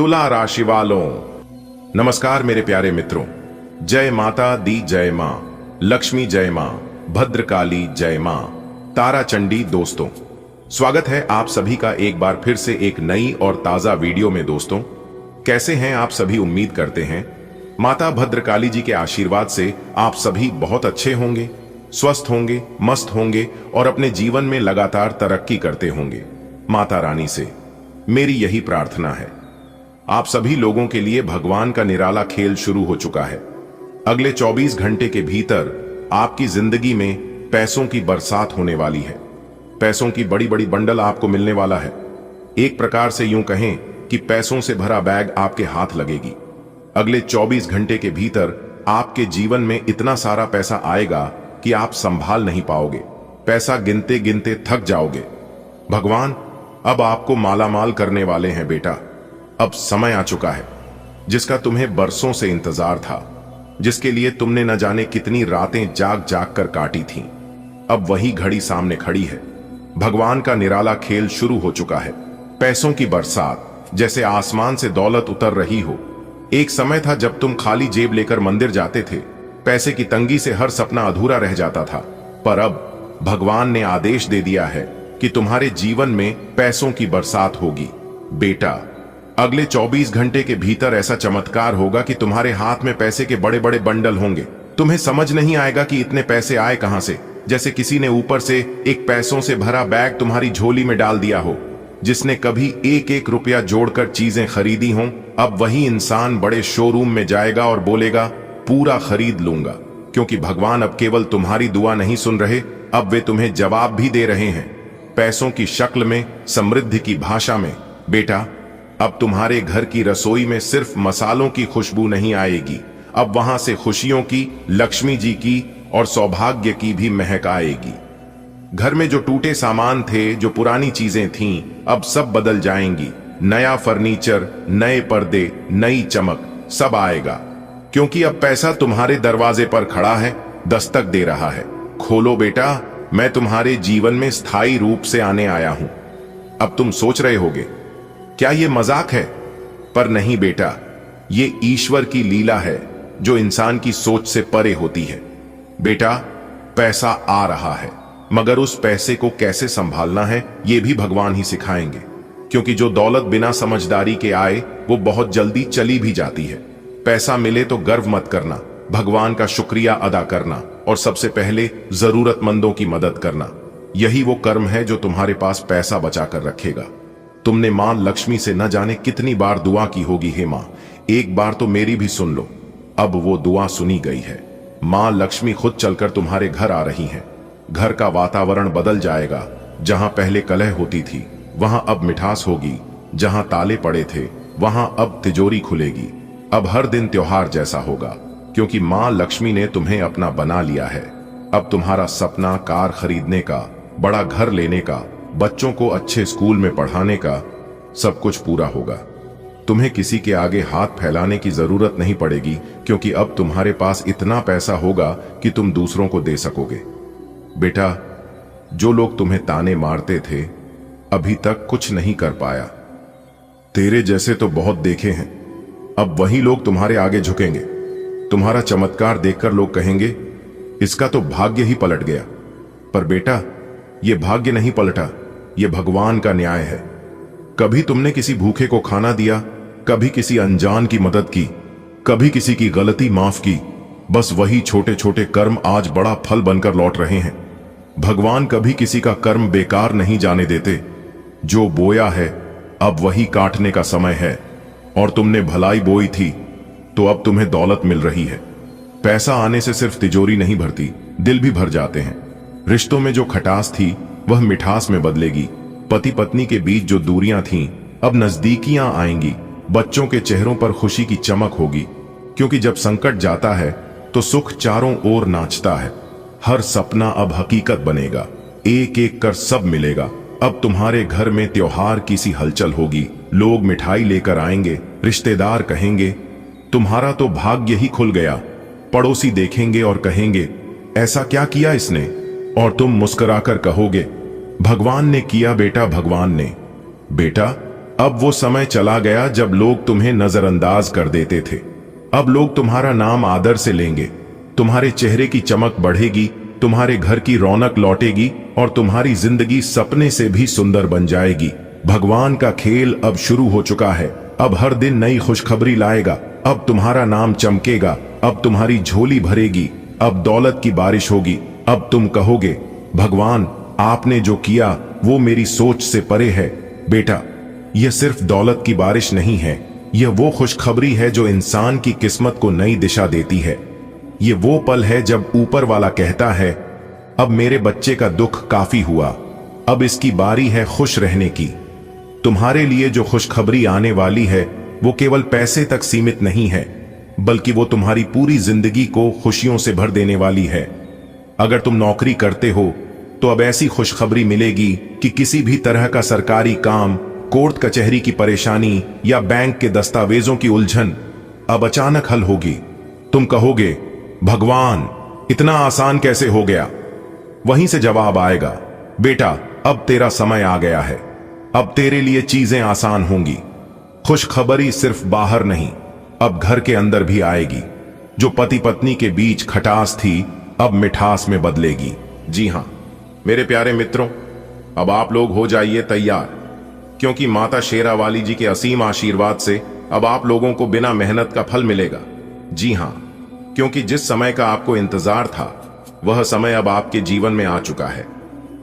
तुला राशि वालों, नमस्कार मेरे प्यारे मित्रों। जय माता दी जय मां, लक्ष्मी जय मां, भद्रकाली जय मां, तारा चंडी। दोस्तों, स्वागत है आप सभी का एक बार फिर से एक नई और ताजा वीडियो में। दोस्तों, कैसे हैं आप सभी? उम्मीद करते हैं माता भद्रकाली जी के आशीर्वाद से आप सभी बहुत अच्छे होंगे, स्वस्थ होंगे, मस्त होंगे और अपने जीवन में लगातार तरक्की करते होंगे। माता रानी से मेरी यही प्रार्थना है। आप सभी लोगों के लिए भगवान का निराला खेल शुरू हो चुका है। अगले 24 घंटे के भीतर आपकी जिंदगी में पैसों की बरसात होने वाली है। पैसों की बड़ी बड़ी बंडल आपको मिलने वाला है। एक प्रकार से यूं कहें कि पैसों से भरा बैग आपके हाथ लगेगी। अगले 24 घंटे के भीतर आपके जीवन में इतना सारा पैसा आएगा कि आप संभाल नहीं पाओगे। पैसा गिनते गिनते थक जाओगे। भगवान अब आपको मालामाल करने वाले हैं बेटा। अब समय आ चुका है जिसका तुम्हें बरसों से इंतजार था, जिसके लिए तुमने न जाने कितनी रातें जाग जाग कर काटी थीं। अब वही घड़ी सामने खड़ी है। भगवान का निराला खेल शुरू हो चुका है। पैसों की बरसात, जैसे आसमान से दौलत उतर रही हो। एक समय था जब तुम खाली जेब लेकर मंदिर जाते थे। पैसे की तंगी से हर सपना अधूरा रह जाता था, पर अब भगवान ने आदेश दे दिया है कि तुम्हारे जीवन में पैसों की बरसात होगी। बेटा, अगले 24 घंटे के भीतर ऐसा चमत्कार होगा कि तुम्हारे हाथ में पैसे के बड़े बड़े बंडल होंगे। तुम्हें समझ नहीं आएगा कि इतने पैसे आए कहां से। जैसे किसी ने ऊपर से एक पैसों से भरा बैग तुम्हारी झोली में डाल दिया हो। जिसने कभी एक एक रुपया जोड़कर चीजें खरीदी हों, अब वही इंसान बड़े शोरूम में जाएगा और बोलेगा पूरा खरीद लूंगा, क्योंकि भगवान अब केवल तुम्हारी दुआ नहीं सुन रहे, अब वे तुम्हें जवाब भी दे रहे हैं। पैसों की शक्ल में, समृद्धि की भाषा में। बेटा, अब तुम्हारे घर की रसोई में सिर्फ मसालों की खुशबू नहीं आएगी, अब वहां से खुशियों की, लक्ष्मी जी की और सौभाग्य की भी महक आएगी। घर में जो टूटे सामान थे, जो पुरानी चीजें थीं, अब सब बदल जाएंगी। नया फर्नीचर, नए पर्दे, नई चमक, सब आएगा, क्योंकि अब पैसा तुम्हारे दरवाजे पर खड़ा है, दस्तक दे रहा है। खोलो बेटा, मैं तुम्हारे जीवन में स्थायी रूप से आने आया हूं। अब तुम सोच रहे होगे, क्या ये मजाक है? पर नहीं बेटा, ये ईश्वर की लीला है जो इंसान की सोच से परे होती है। बेटा, पैसा आ रहा है, मगर उस पैसे को कैसे संभालना है ये भी भगवान ही सिखाएंगे, क्योंकि जो दौलत बिना समझदारी के आए वो बहुत जल्दी चली भी जाती है। पैसा मिले तो गर्व मत करना, भगवान का शुक्रिया अदा करना और सबसे पहले जरूरतमंदों की मदद करना। यही वो कर्म है जो तुम्हारे पास पैसा बचा कर रखेगा। तुमने मां लक्ष्मी से न जाने कितनी बार दुआ की होगी, हे मां एक बार तो मेरी भी सुन लो। अब वो दुआ सुनी गई है। मां लक्ष्मी खुद चलकर तुम्हारे घर आ रही हैं। घर का वातावरण बदल जाएगा। जहां पहले कलह होती थी वहां अब मिठास होगी। जहां ताले पड़े थे वहां अब तिजोरी खुलेगी। अब हर दिन त्योहार जैसा होगा, क्योंकि मां लक्ष्मी ने तुम्हें अपना बना लिया है। अब तुम्हारा सपना कार खरीदने का, बड़ा घर लेने का, बच्चों को अच्छे स्कूल में पढ़ाने का, सब कुछ पूरा होगा। तुम्हें किसी के आगे हाथ फैलाने की जरूरत नहीं पड़ेगी, क्योंकि अब तुम्हारे पास इतना पैसा होगा कि तुम दूसरों को दे सकोगे। बेटा, जो लोग तुम्हें ताने मारते थे अभी तक कुछ नहीं कर पाया, तेरे जैसे तो बहुत देखे हैं। अब वही लोग तुम्हारे आगे झुकेंगे। तुम्हारा चमत्कार देखकर लोग कहेंगे इसका तो भाग्य ही पलट गया। पर बेटा, यह भाग्य नहीं पलटा, यह भगवान का न्याय है। कभी तुमने किसी भूखे को खाना दिया, कभी किसी अनजान की मदद की, कभी किसी की गलती माफ की। बस वही छोटे छोटे कर्म आज बड़ा फल बनकर लौट रहे हैं। भगवान कभी किसी का कर्म बेकार नहीं जाने देते। जो बोया है अब वही काटने का समय है। और तुमने भलाई बोई थी तो अब तुम्हें दौलत मिल रही है। पैसा आने से सिर्फ तिजोरी नहीं भरती, दिल भी भर जाते हैं। रिश्तों में जो खटास थी वह मिठास में बदलेगी। पति पत्नी के बीच जो दूरियां थीं अब नजदीकियां आएंगी। बच्चों के चेहरों पर खुशी की चमक होगी, क्योंकि जब संकट जाता है तो सुख चारों ओर नाचता है। हर सपना अब हकीकत बनेगा। एक एक कर सब मिलेगा। अब तुम्हारे घर में त्योहार की सी हलचल होगी। लोग मिठाई लेकर आएंगे, रिश्तेदार कहेंगे तुम्हारा तो भाग्य ही खुल गया। पड़ोसी देखेंगे और कहेंगे ऐसा क्या किया इसने, और तुम मुस्कुराकर कहोगे भगवान ने किया बेटा, भगवान ने। बेटा, अब वो समय चला गया जब लोग तुम्हें नजरअंदाज कर देते थे। अब लोग तुम्हारा नाम आदर से लेंगे, तुम्हारे चेहरे की चमक बढ़ेगी, तुम्हारे घर की रौनक लौटेगी और तुम्हारी जिंदगी सपने से भी सुंदर बन जाएगी। भगवान का खेल अब शुरू हो चुका है। अब हर दिन नई खुशखबरी लाएगा। अब तुम्हारा नाम चमकेगा, अब तुम्हारी झोली भरेगी, अब दौलत की बारिश होगी। अब तुम कहोगे, भगवान आपने जो किया वो मेरी सोच से परे है। बेटा, यह सिर्फ दौलत की बारिश नहीं है, यह वो खुशखबरी है जो इंसान की किस्मत को नई दिशा देती है। ये वो पल है जब ऊपर वाला कहता है, अब मेरे बच्चे का दुख काफी हुआ, अब इसकी बारी है खुश रहने की। तुम्हारे लिए जो खुशखबरी आने वाली है वो केवल पैसे तक सीमित नहीं है, बल्कि वो तुम्हारी पूरी जिंदगी को खुशियों से भर देने वाली है। अगर तुम नौकरी करते हो तो अब ऐसी खुशखबरी मिलेगी कि किसी भी तरह का सरकारी काम, कोर्ट कचहरी की परेशानी या बैंक के दस्तावेजों की उलझन अब अचानक हल होगी। तुम कहोगे, भगवान इतना आसान कैसे हो गया? वहीं से जवाब आएगा, बेटा अब तेरा समय आ गया है, अब तेरे लिए चीजें आसान होंगी। खुशखबरी सिर्फ बाहर नहीं, अब घर के अंदर भी आएगी। जो पति पत्नी के बीच खटास थी अब मिठास में बदलेगी। जी हां मेरे प्यारे मित्रों, अब आप लोग हो जाइए तैयार, क्योंकि माता शेरावाली जी के असीम आशीर्वाद से अब आप लोगों को बिना मेहनत का फल मिलेगा। जी हां, क्योंकि जिस समय का आपको इंतजार था वह समय अब आपके जीवन में आ चुका है।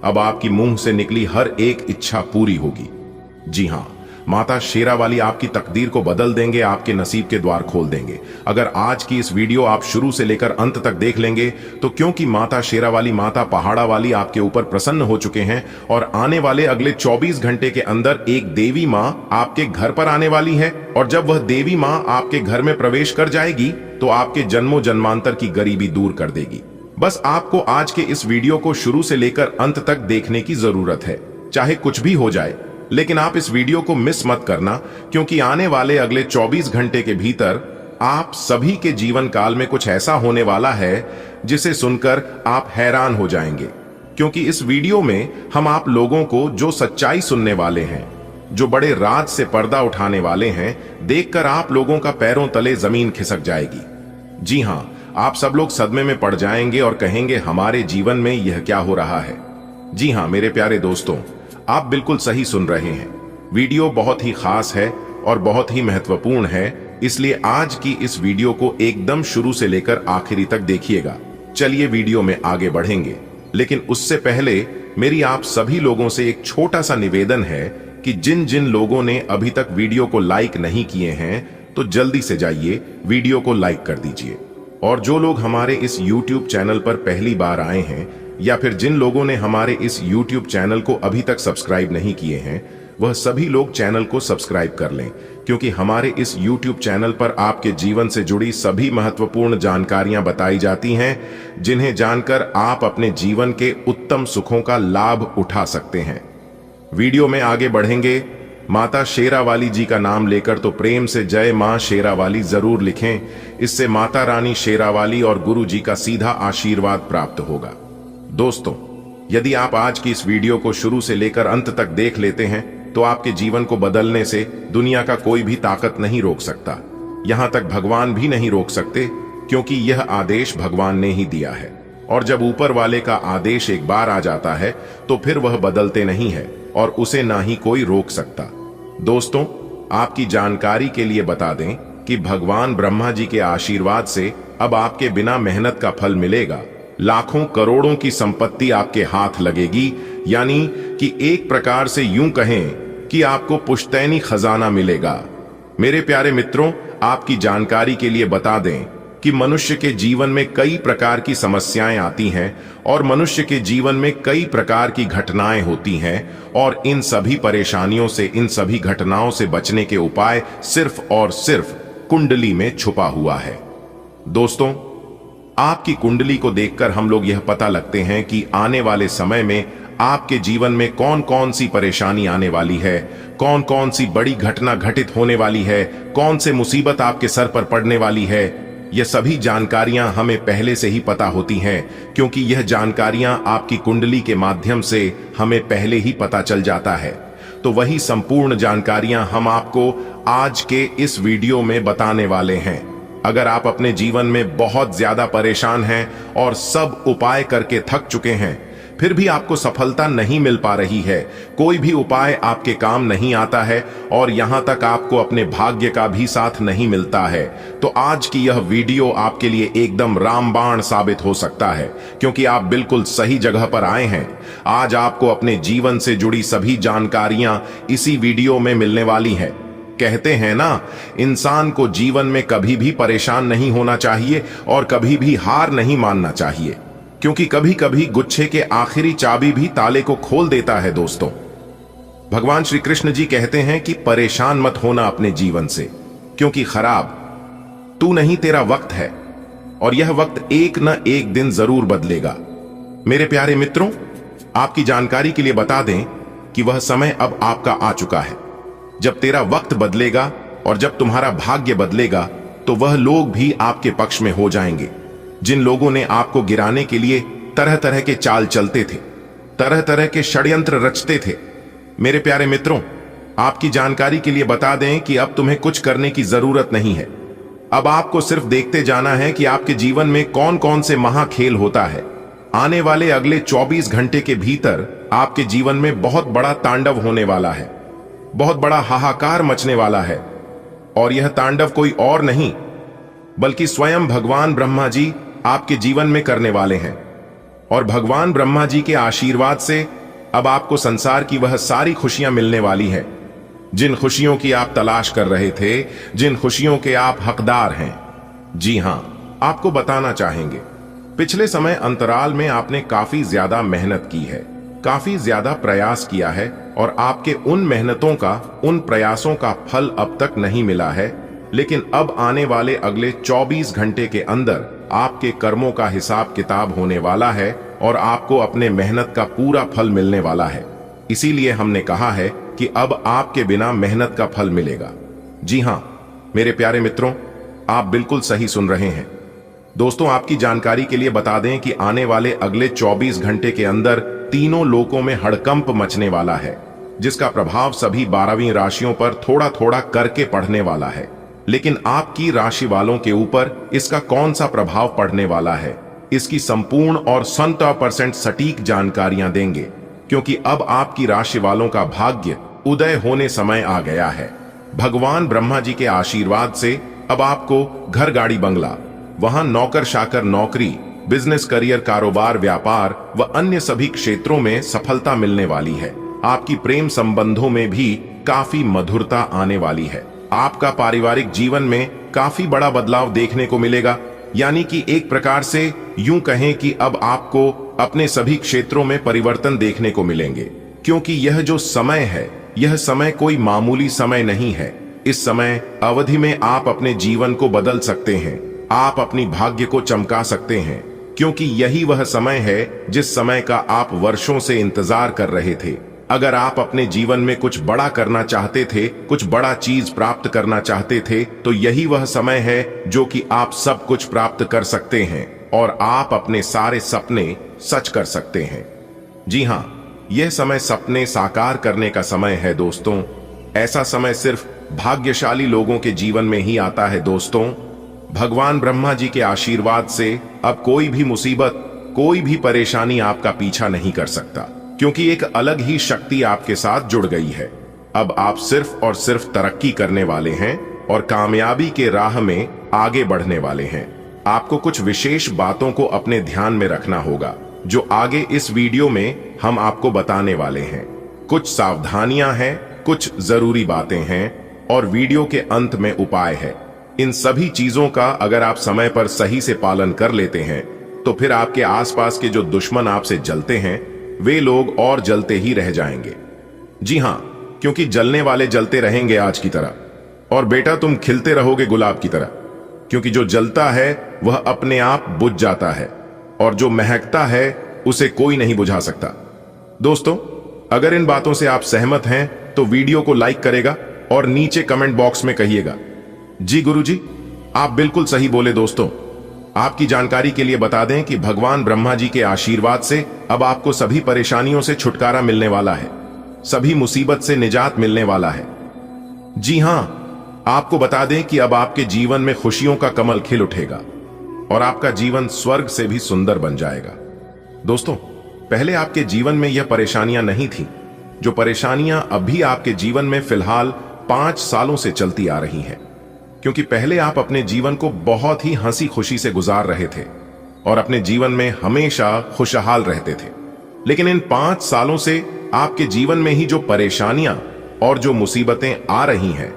अब आपकी मुंह से निकली हर एक इच्छा पूरी होगी। जी हां, माता शेरावाली आपकी तकदीर को बदल देंगे, आपके नसीब के द्वार खोल देंगे। अगर आज की इस वीडियो आप शुरू से लेकर अंत तक देख लेंगे तो क्योंकि माता शेरावाली, माता पहाड़ा वाली आपके ऊपर प्रसन्न हो चुके हैं और आने वाले अगले 24 घंटे के अंदर एक देवी मां आपके घर पर आने वाली है। और जब वह देवी मां आपके घर में प्रवेश कर जाएगी तो आपके जन्मों जन्मांतर की गरीबी दूर कर देगी। बस आपको आज के इस वीडियो को शुरू से लेकर अंत तक देखने की जरूरत है, चाहे कुछ भी हो जाए, लेकिन आप इस वीडियो को मिस मत करना, क्योंकि आने वाले अगले 24 घंटे के भीतर आप सभी के जीवन काल में कुछ ऐसा होने वाला है जिसे सुनकर आप हैरान हो जाएंगे। क्योंकि इस वीडियो में हम आप लोगों को जो सच्चाई सुनने वाले हैं, जो बड़े राज से पर्दा उठाने वाले हैं, देखकर आप लोगों का पैरों तले जमीन खिसक जाएगी। जी हां, आप सब लोग सदमे में पड़ जाएंगे और कहेंगे, हमारे जीवन में यह क्या हो रहा है? जी हां मेरे प्यारे दोस्तों, आप बिल्कुल सही सुन रहे हैं। वीडियो बहुत ही खास है और बहुत ही महत्वपूर्ण है, इसलिए आज की इस वीडियो को एकदम शुरू से लेकर आखिरी तक देखिएगा। चलिए वीडियो में आगे बढ़ेंगे, लेकिन उससे पहले मेरी आप सभी लोगों से एक छोटा सा निवेदन है कि जिन जिन लोगों ने अभी तक वीडियो को लाइक नहीं किए हैं तो जल्दी से जाइए वीडियो को लाइक कर दीजिए। और जो लोग हमारे इस YouTube चैनल पर पहली बार आए हैं या फिर जिन लोगों ने हमारे इस YouTube चैनल को अभी तक सब्सक्राइब नहीं किए हैं, वह सभी लोग चैनल को सब्सक्राइब कर लें, क्योंकि हमारे इस YouTube चैनल पर आपके जीवन से जुड़ी सभी महत्वपूर्ण जानकारियां बताई जाती हैं, जिन्हें जानकर आप अपने जीवन के उत्तम सुखों का लाभ उठा सकते हैं। वीडियो में आगे बढ़ेंगे। माता शेरावाली जी का नाम लेकर तो प्रेम से जय मां शेरावाली जरूर लिखें, इससे माता रानी शेरावाली और गुरु जी का सीधा आशीर्वाद प्राप्त होगा। दोस्तों, यदि आप आज की इस वीडियो को शुरू से लेकर अंत तक देख लेते हैं तो आपके जीवन को बदलने से दुनिया का कोई भी ताकत नहीं रोक सकता, यहां तक भगवान भी नहीं रोक सकते, क्योंकि यह आदेश भगवान ने ही दिया है। और जब ऊपर वाले का आदेश एक बार आ जाता है तो फिर वह बदलते नहीं है और उसे ना ही कोई रोक सकता। दोस्तों, आपकी जानकारी के लिए बता दें कि भगवान ब्रह्मा जी के आशीर्वाद से अब आपके बिना मेहनत का फल मिलेगा। लाखों करोड़ों की संपत्ति आपके हाथ लगेगी, यानी कि एक प्रकार से यूं कहें कि आपको पुश्तैनी खजाना मिलेगा। मेरे प्यारे मित्रों, आपकी जानकारी के लिए बता दें कि मनुष्य के जीवन में कई प्रकार की समस्याएं आती हैं और मनुष्य के जीवन में कई प्रकार की घटनाएं होती हैं, और इन सभी परेशानियों से, इन सभी घटनाओं से बचने के उपाय सिर्फ और सिर्फ कुंडली में छुपा हुआ है। दोस्तों, आपकी कुंडली को देखकर हम लोग यह पता लगते हैं कि आने वाले समय में आपके जीवन में कौन कौन सी परेशानी आने वाली है, कौन कौन सी बड़ी घटना घटित होने वाली है, कौन से मुसीबत आपके सर पर पड़ने वाली है। यह सभी जानकारियां हमें पहले से ही पता होती हैं, क्योंकि यह जानकारियां आपकी कुंडली के माध्यम से हमें पहले ही पता चल जाता है। तो वही संपूर्ण जानकारियां हम आपको आज के इस वीडियो में बताने वाले हैं। अगर आप अपने जीवन में बहुत ज्यादा परेशान हैं और सब उपाय करके थक चुके हैं, फिर भी आपको सफलता नहीं मिल पा रही है, कोई भी उपाय आपके काम नहीं आता है और यहां तक आपको अपने भाग्य का भी साथ नहीं मिलता है, तो आज की यह वीडियो आपके लिए एकदम रामबाण साबित हो सकता है, क्योंकि आप बिल्कुल सही जगह पर आए हैं। आज आपको अपने जीवन से जुड़ी सभी जानकारियां इसी वीडियो में मिलने वाली है। कहते हैं ना, इंसान को जीवन में कभी भी परेशान नहीं होना चाहिए और कभी भी हार नहीं मानना चाहिए, क्योंकि कभी कभी गुच्छे के आखिरी चाबी भी ताले को खोल देता है। दोस्तों, भगवान श्री कृष्ण जी कहते हैं कि परेशान मत होना अपने जीवन से, क्योंकि खराब तू नहीं, तेरा वक्त है और यह वक्त एक न एक दिन जरूर बदलेगा। मेरे प्यारे मित्रों, आपकी जानकारी के लिए बता दें कि वह समय अब आपका आ चुका है। जब तेरा वक्त बदलेगा और जब तुम्हारा भाग्य बदलेगा, तो वह लोग भी आपके पक्ष में हो जाएंगे जिन लोगों ने आपको गिराने के लिए तरह तरह के चाल चलते थे, तरह तरह के षड्यंत्र रचते थे। मेरे प्यारे मित्रों, आपकी जानकारी के लिए बता दें कि अब तुम्हें कुछ करने की जरूरत नहीं है। अब आपको सिर्फ देखते जाना है कि आपके जीवन में कौन कौन से महाखेल होता है। आने वाले अगले 24 घंटे के भीतर आपके जीवन में बहुत बड़ा तांडव होने वाला है, बहुत बड़ा हाहाकार मचने वाला है। और यह तांडव कोई और नहीं बल्कि स्वयं भगवान ब्रह्मा जी आपके जीवन में करने वाले हैं। और भगवान ब्रह्मा जी के आशीर्वाद से अब आपको संसार की वह सारी खुशियां मिलने वाली है, जिन खुशियों की आप तलाश कर रहे थे, जिन खुशियों के आप हकदार हैं। जी हां, आपको बताना चाहेंगे, पिछले समय अंतराल में आपने काफी ज्यादा मेहनत की है, काफी ज्यादा प्रयास किया है और आपके उन मेहनतों का, उन प्रयासों का फल अब तक नहीं मिला है। लेकिन अब आने वाले अगले 24 घंटे के अंदर आपके कर्मों का हिसाब किताब होने वाला है और आपको अपने मेहनत का पूरा फल मिलने वाला है। इसीलिए हमने कहा है कि अब आपके बिना मेहनत का फल मिलेगा। जी हां, मेरे प्यारे मित्रों, आप बिल्कुल सही सुन रहे हैं। दोस्तों, आपकी जानकारी के लिए बता दें कि आने वाले अगले 24 घंटे के अंदर तीनों लोकों में हड़कंप मचने वाला है, जिसका प्रभाव सभी 12वीं राशियों पर थोड़ा थोड़ा करके पड़ने वाला है। लेकिन आपकी राशि वालों के ऊपर इसका कौन सा प्रभाव पड़ने वाला है, इसकी संपूर्ण और 100% सटीक जानकारियां देंगे, क्योंकि अब आपकी राशि वालों का भाग्य उदय होने समय आ गया है। भगवान ब्रह्मा जी के आशीर्वाद से अब आपको घर, गाड़ी, बंगला, वहां नौकर चाकर नौकरी, बिजनेस, करियर, कारोबार, व्यापार व अन्य सभी क्षेत्रों में सफलता मिलने वाली है। आपकी प्रेम संबंधों में भी काफी मधुरता आने वाली है। आपका पारिवारिक जीवन में काफी बड़ा बदलाव देखने को मिलेगा। यानी कि एक प्रकार से यूं कहें कि अब आपको अपने सभी क्षेत्रों में परिवर्तन देखने को मिलेंगे, क्योंकि यह जो समय है, यह समय कोई मामूली समय नहीं है। इस समय अवधि में आप अपने जीवन को बदल सकते हैं, आप अपनी भाग्य को चमका सकते हैं, क्योंकि यही वह समय है जिस समय का आप वर्षों से इंतजार कर रहे थे। अगर आप अपने जीवन में कुछ बड़ा करना चाहते थे, कुछ बड़ा चीज प्राप्त करना चाहते थे, तो यही वह समय है जो कि आप सब कुछ प्राप्त कर सकते हैं और आप अपने सारे सपने सच कर सकते हैं। जी हां, यह समय सपने साकार करने का समय है। दोस्तों, ऐसा समय सिर्फ भाग्यशाली लोगों के जीवन में ही आता है। दोस्तों, भगवान ब्रह्मा जी के आशीर्वाद से अब कोई भी मुसीबत, कोई भी परेशानी आपका पीछा नहीं कर सकता, क्योंकि एक अलग ही शक्ति आपके साथ जुड़ गई है। अब आप सिर्फ और सिर्फ तरक्की करने वाले हैं और कामयाबी के राह में आगे बढ़ने वाले हैं। आपको कुछ विशेष बातों को अपने ध्यान में रखना होगा, जो आगे इस वीडियो में हम आपको बताने वाले हैं। कुछ सावधानियां हैं, कुछ जरूरी बातें हैं और वीडियो के अंत में उपाय है। इन सभी चीजों का अगर आप समय पर सही से पालन कर लेते हैं, तो फिर आपके आसपास के जो दुश्मन आपसे जलते हैं, वे लोग और जलते ही रह जाएंगे। जी हां, क्योंकि जलने वाले जलते रहेंगे आज की तरह, और बेटा तुम खिलते रहोगे गुलाब की तरह, क्योंकि जो जलता है वह अपने आप बुझ जाता है और जो महकता है उसे कोई नहीं बुझा सकता। दोस्तों, अगर इन बातों से आप सहमत हैं तो वीडियो को लाइक करेगा और नीचे कमेंट बॉक्स में कहिएगा, जी गुरुजी, आप बिल्कुल सही बोले। दोस्तों, आपकी जानकारी के लिए बता दें कि भगवान ब्रह्मा जी के आशीर्वाद से अब आपको सभी परेशानियों से छुटकारा मिलने वाला है। सभी मुसीबत से निजात मिलने वाला है। जी हां, आपको बता दें कि अब आपके जीवन में खुशियों का कमल खिल उठेगा और आपका जीवन स्वर्ग से भी सुंदर बन जाएगा। दोस्तों, पहले आपके जीवन में यह परेशानियां नहीं थी। जो परेशानियां अभी आपके जीवन में फिलहाल 5 सालों से चलती आ रही हैं, क्योंकि पहले आप अपने जीवन को बहुत ही हंसी खुशी से गुजार रहे थे और अपने जीवन में हमेशा खुशहाल रहते थे। लेकिन इन 5 सालों से आपके जीवन में ही जो परेशानियां और जो मुसीबतें आ रही हैं,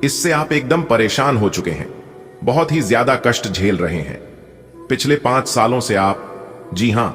इससे आप एकदम परेशान हो चुके हैं, बहुत ही ज्यादा कष्ट झेल रहे हैं। पिछले 5 सालों से आप, जी हां,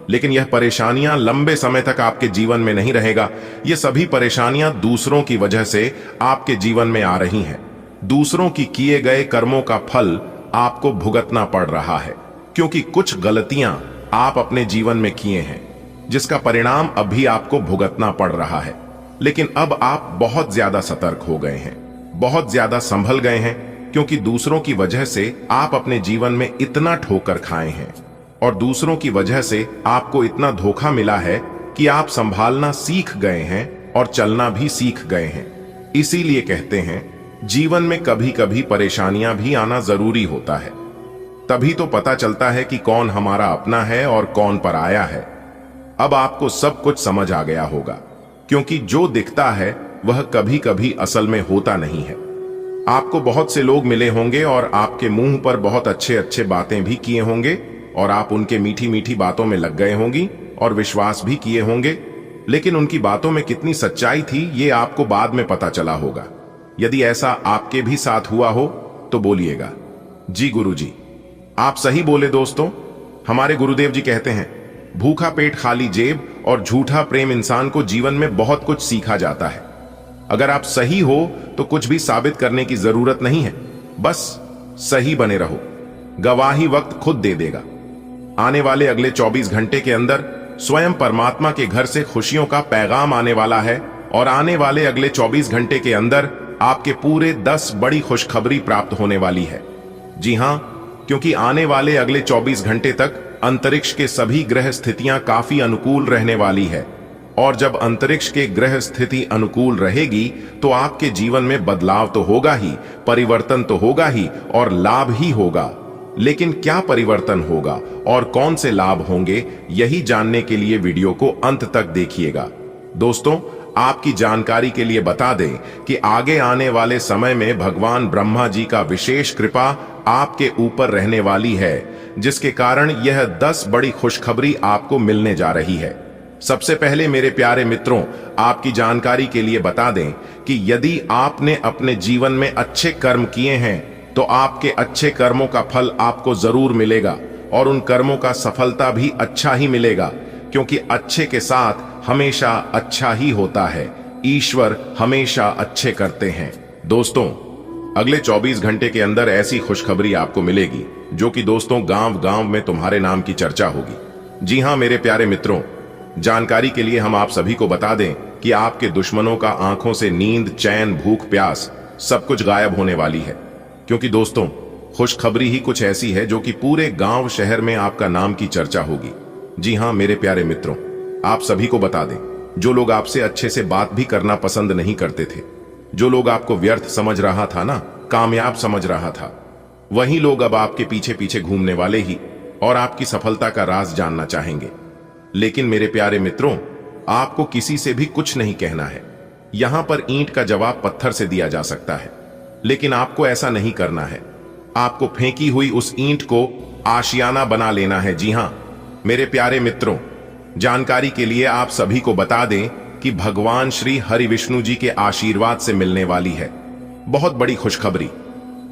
लेकिन यह परेशानियां लंबे समय तक आपके जीवन में नहीं रहेगा। यह सभी परेशानियां दूसरों की वजह से आपके जीवन में आ रही हैं। दूसरों की किए गए कर्मों का फल आपको भुगतना पड़ रहा है, क्योंकि कुछ गलतियां आप अपने जीवन में किए हैं, जिसका परिणाम अभी आपको भुगतना पड़ रहा है। लेकिन अब आप बहुत ज्यादा सतर्क हो गए हैं, बहुत ज्यादा संभल गए हैं, क्योंकि दूसरों की वजह से आप अपने जीवन में इतना ठोकर खाए हैं और दूसरों की वजह से आपको इतना धोखा मिला है कि आप संभालना सीख गए हैं और चलना भी सीख गए हैं। इसीलिए कहते हैं, जीवन में कभी कभी परेशानियां भी आना जरूरी होता है। तभी तो पता चलता है कि कौन हमारा अपना है और कौन पराया है। अब आपको सब कुछ समझ आ गया होगा, क्योंकि जो दिखता है वह कभी कभी असल में होता नहीं है। आपको बहुत से लोग मिले होंगे और आपके मुंह पर बहुत अच्छे अच्छे बातें भी किए होंगे और आप उनके मीठी मीठी बातों में लग गए होंगी और विश्वास भी किए होंगे। लेकिन उनकी बातों में कितनी सच्चाई थी, ये आपको बाद में पता चला होगा। यदि ऐसा आपके भी साथ हुआ हो तो बोलिएगा, जी गुरुजी, आप सही बोले। दोस्तों, हमारे गुरुदेव जी कहते हैं, भूखा पेट खाली जेब और झूठा प्रेम इंसान को जीवन में बहुत कुछ सीखा जाता है। अगर आप सही हो तो कुछ भी साबित करने की जरूरत नहीं है, बस सही बने रहो। गवाही वक्त खुद दे देगा। आने वाले अगले 24 घंटे के अंदर स्वयं परमात्मा के घर से खुशियों का पैगाम आने वाला है और आने वाले अगले 24 घंटे के अंदर आपके पूरे 10 बड़ी खुशखबरी प्राप्त होने वाली है। जी हां, क्योंकि आने वाले अगले 24 घंटे तक अंतरिक्ष के सभी ग्रह स्थितियां काफी अनुकूल रहने वाली है और जब अंतरिक्ष के ग्रह स्थिति अनुकूल रहेगी तो आपके जीवन में बदलाव तो होगा ही, परिवर्तन तो होगा ही और लाभ ही होगा। लेकिन क्या परिवर्तन होगा और कौन से लाभ होंगे, यही जानने के लिए वीडियो को अंत तक देखिएगा। दोस्तों, आपकी जानकारी के लिए बता दें कि आगे आने वाले समय में भगवान ब्रह्मा जी का विशेष कृपा आपके ऊपर रहने वाली है, जिसके कारण यह 10 बड़ी खुशखबरी आपको मिलने जा रही है। सबसे पहले मेरे प्यारे मित्रों, आपकी जानकारी के लिए बता दें कि यदि आपने अपने जीवन में अच्छे कर्म किए हैं तो आपके अच्छे कर्मों का फल आपको जरूर मिलेगा और उन कर्मों का सफलता भी अच्छा ही मिलेगा, क्योंकि अच्छे के साथ हमेशा अच्छा ही होता है। ईश्वर हमेशा अच्छे करते हैं। दोस्तों, अगले 24 घंटे के अंदर ऐसी खुशखबरी आपको मिलेगी जो कि दोस्तों गांव गांव में तुम्हारे नाम की चर्चा होगी। जी हां मेरे प्यारे मित्रों, जानकारी के लिए हम आप सभी को बता दें कि आपके दुश्मनों का आंखों से नींद, चैन, भूख, प्यास सब कुछ गायब होने वाली है, क्योंकि दोस्तों खुशखबरी ही कुछ ऐसी है जो कि पूरे गांव शहर में आपका नाम की चर्चा होगी। जी हां मेरे प्यारे मित्रों, आप सभी को बता दें, जो लोग आपसे अच्छे से बात भी करना पसंद नहीं करते थे, जो लोग आपको व्यर्थ समझ रहा था ना, कामयाब समझ रहा था, वही लोग अब आपके पीछे पीछे घूमने वाले ही और आपकी सफलता का राज जानना चाहेंगे। लेकिन मेरे प्यारे मित्रों, आपको किसी से भी कुछ नहीं कहना है। यहां पर ईंट का जवाब पत्थर से दिया जा सकता है, लेकिन आपको ऐसा नहीं करना है। आपको फेंकी हुई उस ईंट को आशियाना बना लेना है। जी हां मेरे प्यारे मित्रों, जानकारी के लिए आप सभी को बता दें कि भगवान श्री हरि विष्णु जी के आशीर्वाद से मिलने वाली है बहुत बड़ी खुशखबरी।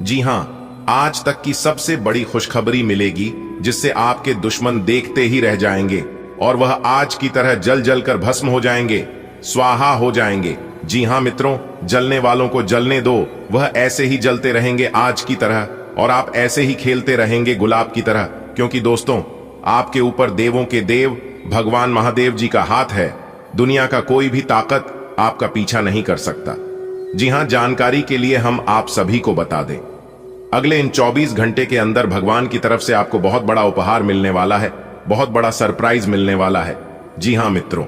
जी हां, आज तक की सबसे बड़ी खुशखबरी मिलेगी, जिससे आपके दुश्मन देखते ही रह जाएंगे और वह आज की तरह जल जल कर भस्म हो जाएंगे, स्वाहा हो जाएंगे। जी हां मित्रों, जलने वालों को जलने दो, वह ऐसे ही जलते रहेंगे आज की तरह और आप ऐसे ही खेलते रहेंगे गुलाब की तरह, क्योंकि दोस्तों आपके ऊपर देवों के देव भगवान महादेव जी का हाथ है। दुनिया का कोई भी ताकत आपका पीछा नहीं कर सकता। जी हां, जानकारी के लिए हम आप सभी को बता दें, अगले इन 24 घंटे के अंदर भगवान की तरफ से आपको बहुत बड़ा उपहार मिलने वाला है, बहुत बड़ा सरप्राइज मिलने वाला है। जी हां मित्रों,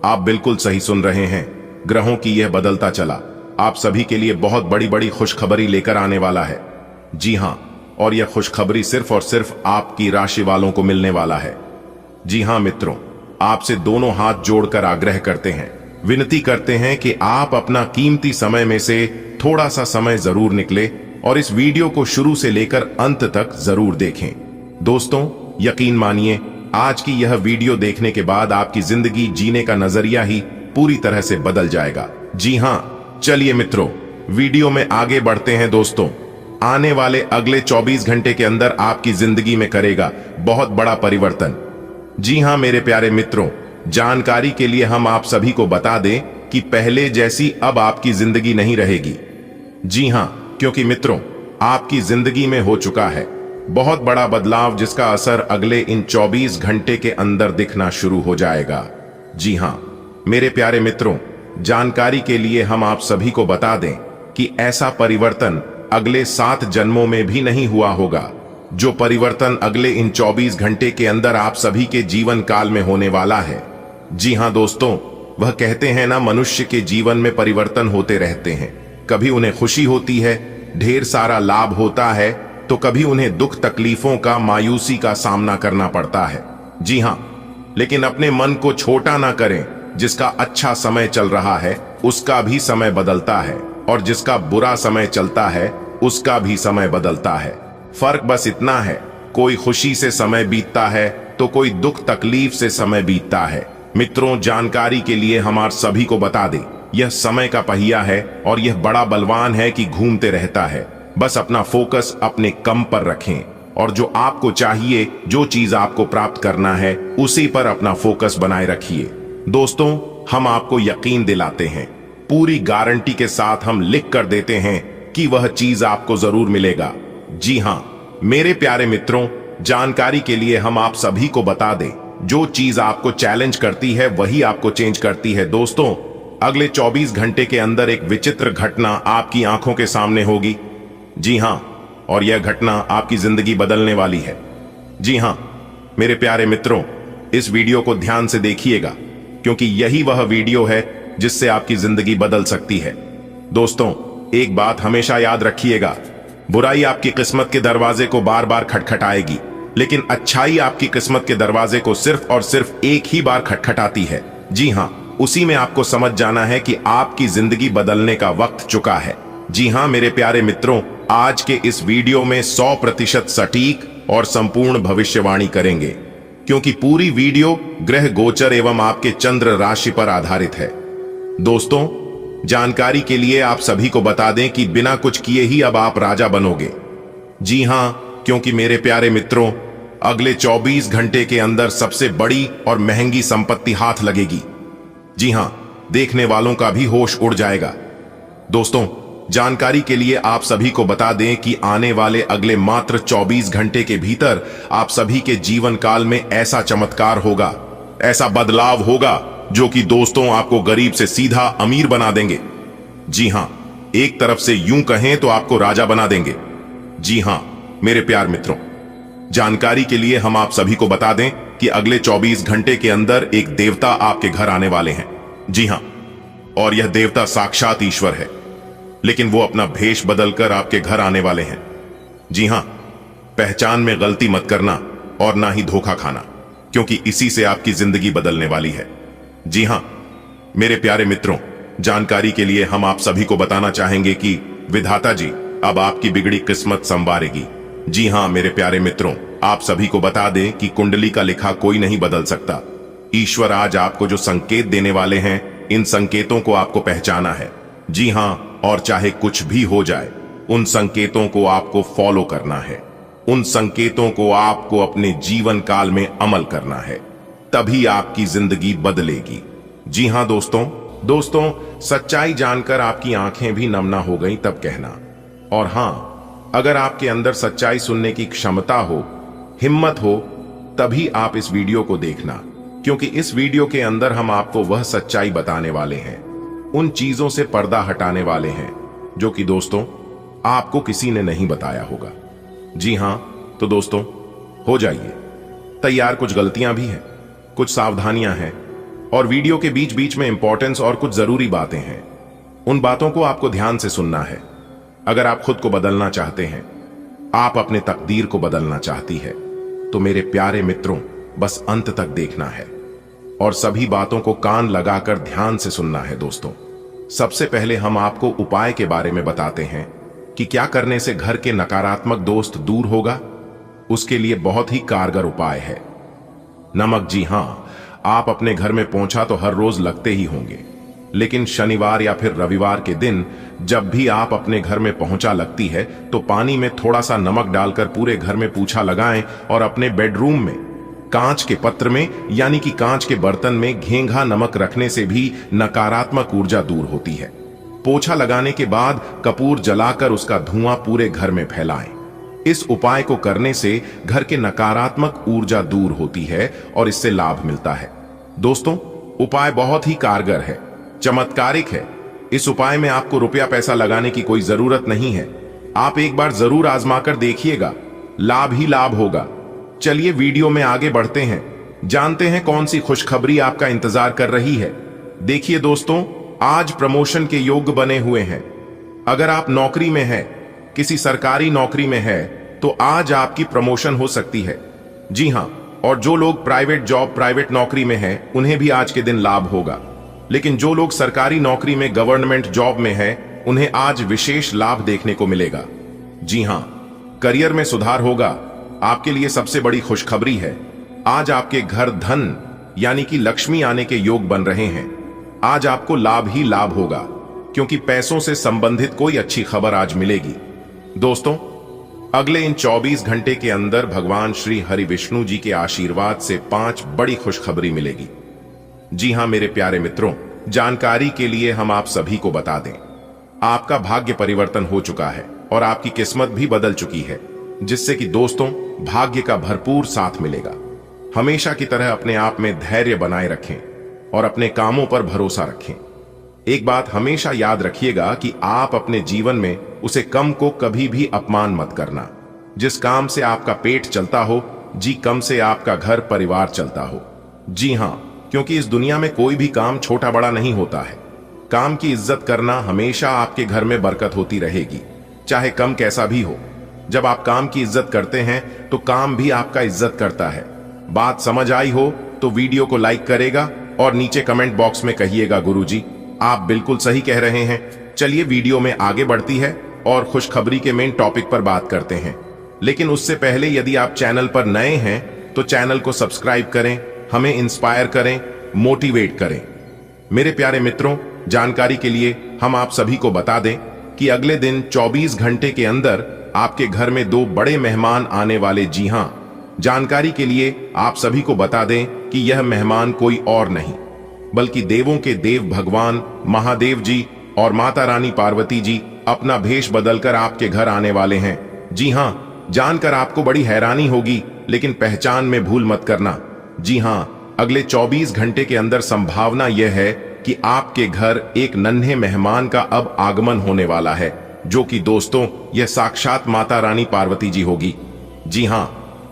आप बिल्कुल सही सुन रहे हैं। ग्रहों की यह बदलता चला आप सभी के लिए बहुत बड़ी बड़ी खुशखबरी लेकर आने वाला है। जी हां, और यह खुशखबरी सिर्फ और सिर्फ आपकी राशि वालों को मिलने वाला है। जी हां मित्रों, आपसे दोनों हाथ जोड़कर आग्रह करते हैं, विनती करते हैं कि आप अपना कीमती समय में से थोड़ा सा समय जरूर निकले और इस वीडियो को शुरू से लेकर अंत तक जरूर देखें। दोस्तों, यकीन मानिए, आज की यह वीडियो देखने के बाद आपकी जिंदगी जीने का नजरिया ही पूरी तरह से बदल जाएगा। जी हां, चलिए मित्रों, वीडियो में आगे बढ़ते हैं। दोस्तों, आने वाले अगले 24 घंटे के अंदर आपकी जिंदगी में करेगा बहुत बड़ा परिवर्तन। जी हां मेरे प्यारे मित्रों, जानकारी के लिए हम आप सभी को बता दें कि पहले जैसी अब आपकी जिंदगी नहीं रहेगी। जी हां, क्योंकि मित्रों, आपकी जिंदगी में हो चुका है बहुत बड़ा बदलाव, जिसका असर अगले इन 24 घंटे के अंदर दिखना शुरू हो जाएगा। जी हां मेरे प्यारे मित्रों, जानकारी के लिए हम आप सभी को बता दें कि ऐसा परिवर्तन अगले 7 जन्मों में भी नहीं हुआ होगा। जो परिवर्तन अगले इन 24 घंटे के अंदर आप सभी के जीवन काल में होने वाला है। जी हां दोस्तों, वह कहते हैं ना, मनुष्य के जीवन में परिवर्तन होते रहते हैं। कभी उन्हें खुशी होती है, ढेर सारा लाभ होता है, तो कभी उन्हें दुख तकलीफों का, मायूसी का सामना करना पड़ता है। जी हां, लेकिन अपने मन को छोटा ना करें। जिसका अच्छा समय चल रहा है उसका भी समय बदलता है, और जिसका बुरा समय चलता है उसका भी समय बदलता है। फर्क बस इतना है, कोई खुशी से समय बीतता है तो कोई दुख तकलीफ से समय बीतता है। मित्रों, जानकारी के लिए हम आप सभी को बता दें, यह समय का पहिया है और यह बड़ा बलवान है कि घूमते रहता है। बस अपना फोकस अपने कम पर रखें और जो आपको चाहिए, जो चीज आपको प्राप्त करना है, उसी पर अपना फोकस बनाए रखिए। दोस्तों, हम आपको यकीन दिलाते हैं, पूरी गारंटी के साथ हम लिख कर देते हैं कि वह चीज आपको जरूर मिलेगा। जी हां मेरे प्यारे मित्रों, जानकारी के लिए हम आप सभी को बता दें, जो चीज आपको चैलेंज करती है वही आपको चेंज करती है। दोस्तों, अगले 24 घंटे के अंदर एक विचित्र घटना आपकी आंखों के सामने होगी। जी हां, और यह घटना आपकी जिंदगी बदलने वाली है। जी हां मेरे प्यारे मित्रों, इस वीडियो को ध्यान से देखिएगा, क्योंकि यही वह वीडियो है जिससे आपकी जिंदगी बदल सकती है। दोस्तों, एक बात हमेशा याद रखिएगा, बुराई आपकी किस्मत के दरवाजे को बार बार खटखटाएगी, लेकिन अच्छाई आपकी किस्मत के दरवाजे को सिर्फ और सिर्फ एक ही बार खटखटाती है। जी हां, उसी में आपको समझ जाना है कि आपकी जिंदगी बदलने का वक्त चुका है। जी हां मेरे प्यारे मित्रों, आज के इस वीडियो में 100% सटीक और संपूर्ण भविष्यवाणी करेंगे, क्योंकि पूरी वीडियो ग्रह गोचर एवं आपके चंद्र राशि पर आधारित है। दोस्तों, जानकारी के लिए आप सभी को बता दें कि बिना कुछ किए ही अब आप राजा बनोगे। जी हां, क्योंकि मेरे प्यारे मित्रों, अगले 24 घंटे के अंदर सबसे बड़ी और महंगी संपत्ति हाथ लगेगी। जी हां, देखने वालों का भी होश उड़ जाएगा। दोस्तों, जानकारी के लिए आप सभी को बता दें कि आने वाले अगले मात्र 24 घंटे के भीतर आप सभी के जीवन काल में ऐसा चमत्कार होगा, ऐसा बदलाव होगा, जो कि दोस्तों आपको गरीब से सीधा अमीर बना देंगे। जी हां, एक तरफ से यूं कहें तो आपको राजा बना देंगे। जी हां मेरे प्यार मित्रों, जानकारी के लिए हम आप सभी को बता दें कि अगले 24 घंटे के अंदर एक देवता आपके घर आने वाले हैं। जी हां, और यह देवता साक्षात ईश्वर है, लेकिन वो अपना भेष बदलकर आपके घर आने वाले हैं। जी हां, पहचान में गलती मत करना और ना ही धोखा खाना, क्योंकि इसी से आपकी जिंदगी बदलने वाली है। जी हां मेरे प्यारे मित्रों, जानकारी के लिए हम आप सभी को बताना चाहेंगे कि विधाता जी अब आपकी बिगड़ी किस्मत संवारेगी। जी हां मेरे प्यारे मित्रों, आप सभी को बता दें कि कुंडली का लिखा कोई नहीं बदल सकता। ईश्वर आज आपको जो संकेत देने वाले हैं, इन संकेतों को आपको पहचाना है। जी हां, और चाहे कुछ भी हो जाए, उन संकेतों को आपको फॉलो करना है, उन संकेतों को आपको अपने जीवन काल में अमल करना है, तभी आपकी जिंदगी बदलेगी। जी हां दोस्तों, सच्चाई जानकर आपकी आंखें भी नम ना हो गई तब कहना। और हां, अगर आपके अंदर सच्चाई सुनने की क्षमता हो, हिम्मत हो, तभी आप इस वीडियो को देखना, क्योंकि इस वीडियो के अंदर हम आपको वह सच्चाई बताने वाले हैं, उन चीजों से पर्दा हटाने वाले हैं जो कि दोस्तों आपको किसी ने नहीं बताया होगा। जी हां, तो दोस्तों हो जाइए तैयार। कुछ गलतियां भी हैं, कुछ सावधानियां हैं, और वीडियो के बीच बीच में इंपॉर्टेंस और कुछ जरूरी बातें हैं। उन बातों को आपको ध्यान से सुनना है। अगर आप खुद को बदलना चाहते हैं, आप अपने तकदीर को बदलना चाहती है, तो मेरे प्यारे मित्रों बस अंत तक देखना है और सभी बातों को कान लगाकर ध्यान से सुनना है। दोस्तों, सबसे पहले हम आपको उपाय के बारे में बताते हैं कि क्या करने से घर के नकारात्मक दोस्त दूर होगा। उसके लिए बहुत ही कारगर उपाय है नमक। जी हां, आप अपने घर में पोंछा तो हर रोज लगते ही होंगे, लेकिन शनिवार या फिर रविवार के दिन जब भी आप अपने घर में पोंछा लगती है तो पानी में थोड़ा सा नमक डालकर पूरे घर में पोंछा लगाएं और अपने बेडरूम में कांच के पत्र में यानी कि कांच के बर्तन में घेंघा नमक रखने से भी नकारात्मक ऊर्जा दूर होती है। पोंछा लगाने के बाद कपूर जलाकर उसका धुआं पूरे घर में फैलाएं। इस उपाय को करने से घर के नकारात्मक ऊर्जा दूर होती है और इससे लाभ मिलता है। दोस्तों, उपाय बहुत ही कारगर है, चमत्कारिक है। इस उपाय में आपको रुपया पैसा लगाने की कोई जरूरत नहीं है। आप एक बार जरूर आजमाकर देखिएगा, लाभ ही लाभ होगा। चलिए वीडियो में आगे बढ़ते हैं, जानते हैं कौन सी खुशखबरी आपका इंतजार कर रही है। देखिए दोस्तों, आज प्रमोशन के योग बने हुए हैं। अगर आप नौकरी में हैं, किसी सरकारी नौकरी में है, तो आज आपकी प्रमोशन हो सकती है। जी हां, और जो लोग प्राइवेट जॉब प्राइवेट नौकरी में हैं, उन्हें भी आज के दिन लाभ होगा। लेकिन जो लोग सरकारी नौकरी में गवर्नमेंट जॉब में हैं, उन्हें आज विशेष लाभ देखने को मिलेगा। जी हां, करियर में सुधार होगा। आपके लिए सबसे बड़ी खुशखबरी है, आज आपके घर धन यानी कि लक्ष्मी आने के योग बन रहे हैं। आज आपको लाभ ही लाभ होगा, क्योंकि पैसों से संबंधित कोई अच्छी खबर आज मिलेगी। दोस्तों, अगले इन 24 घंटे के अंदर भगवान श्री हरि विष्णु जी के आशीर्वाद से 5 बड़ी खुशखबरी मिलेगी। जी हां मेरे प्यारे मित्रों, जानकारी के लिए हम आप सभी को बता दें, आपका भाग्य परिवर्तन हो चुका है और आपकी किस्मत भी बदल चुकी है, जिससे कि दोस्तों भाग्य का भरपूर साथ मिलेगा। हमेशा की तरह अपने आप में धैर्य बनाए रखें और अपने कामों पर भरोसा रखें। एक बात हमेशा याद रखिएगा कि आप अपने जीवन में उसे कम को कभी भी अपमान मत करना। जिस काम से आपका पेट चलता हो, जी कम से आपका घर परिवार चलता हो। जी हां, क्योंकि इस दुनिया में कोई भी काम छोटा बड़ा नहीं होता है। काम की इज्जत करना, हमेशा आपके घर में बरकत होती रहेगी, चाहे कम कैसा भी हो। जब आप काम की इज्जत करते हैं तो काम भी आपका इज्जत करता है। बात समझ आई हो तो वीडियो को लाइक करेगा और नीचे कमेंट बॉक्स में कहिएगा गुरुजी आप बिल्कुल सही कह रहे हैं। चलिए वीडियो में आगे बढ़ती है और खुशखबरी के मेन टॉपिक पर बात करते हैं। लेकिन उससे पहले यदि आप चैनल पर नए हैं तो चैनल को सब्सक्राइब करें, हमें इंस्पायर करें, मोटिवेट करें। मेरे प्यारे मित्रों, जानकारी के लिए हम आप सभी को बता दें कि अगले दिन 24 घंटे के अंदर आपके घर में 2 बड़े मेहमान आने वाले। जी हां, जानकारी के लिए आप सभी को बता दें कि यह मेहमान कोई और नहीं बल्कि देवों के देव भगवान महादेव जी और माता रानी पार्वती जी अपना भेष बदलकर आपके घर आने वाले हैं। जी हां, जानकर आपको बड़ी हैरानी होगी, लेकिन पहचान में भूल मत करना। जी हां, अगले 24 घंटे के अंदर संभावना यह है कि आपके घर एक नन्हे मेहमान का अब आगमन होने वाला है, जो कि दोस्तों यह साक्षात माता रानी पार्वती जी होगी। जी हां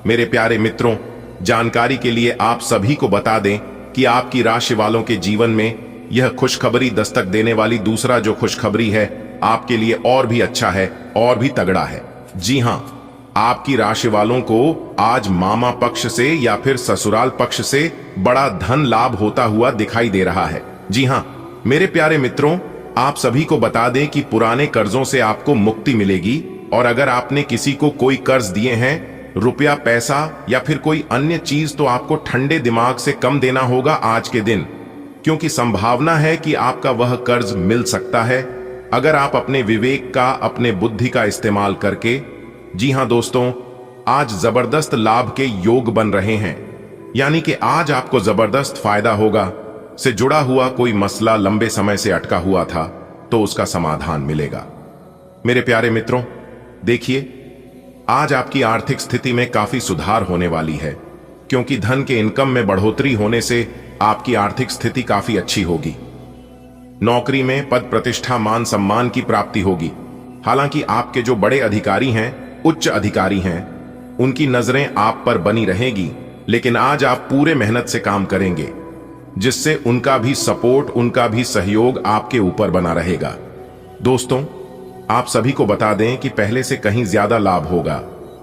मेरे प्यारे मित्रों, जानकारी के लिए आप सभी को बता दें कि आपकी राशि वालों के जीवन में यह खुशखबरी दस्तक देने वाली दूसरा जो खुशखबरी है आपके लिए और भी अच्छा है और भी तगड़ा है। जी हां, आपकी राशि वालों को आज मामा पक्ष से या फिर ससुराल पक्ष से बड़ा धन लाभ होता हुआ दिखाई दे रहा है। जी हां मेरे प्यारे मित्रों, आप सभी को बता दें कि पुराने कर्जों से आपको मुक्ति मिलेगी और अगर आपने किसी को कोई कर्ज दिए हैं, रुपया पैसा या फिर कोई अन्य चीज, तो आपको ठंडे दिमाग से कम देना होगा आज के दिन, क्योंकि संभावना है कि आपका वह कर्ज मिल सकता है अगर आप अपने विवेक का, अपने बुद्धि का इस्तेमाल करके। जी हां दोस्तों, आज जबरदस्त लाभ के योग बन रहे हैं, यानी कि आज आपको जबरदस्त फायदा होगा। से जुड़ा हुआ कोई मसला लंबे समय से अटका हुआ था तो उसका समाधान मिलेगा। मेरे प्यारे मित्रों, देखिए आज आपकी आर्थिक स्थिति में काफी सुधार होने वाली है, क्योंकि धन के इनकम में बढ़ोतरी होने से आपकी आर्थिक स्थिति काफी अच्छी होगी। नौकरी में पद प्रतिष्ठा मान सम्मान की प्राप्ति होगी। हालांकि आपके जो बड़े अधिकारी हैं, उच्च अधिकारी हैं, उनकी नजरें आप पर बनी रहेगी, लेकिन आज आप पूरे मेहनत से काम करेंगे। जिससे उनका भी सपोर्ट, उनका भी सहयोग आपके ऊपर बना रहेगा। दोस्तों, आप सभी को बता दें कि पहले से कहीं ज्यादा लाभ होगा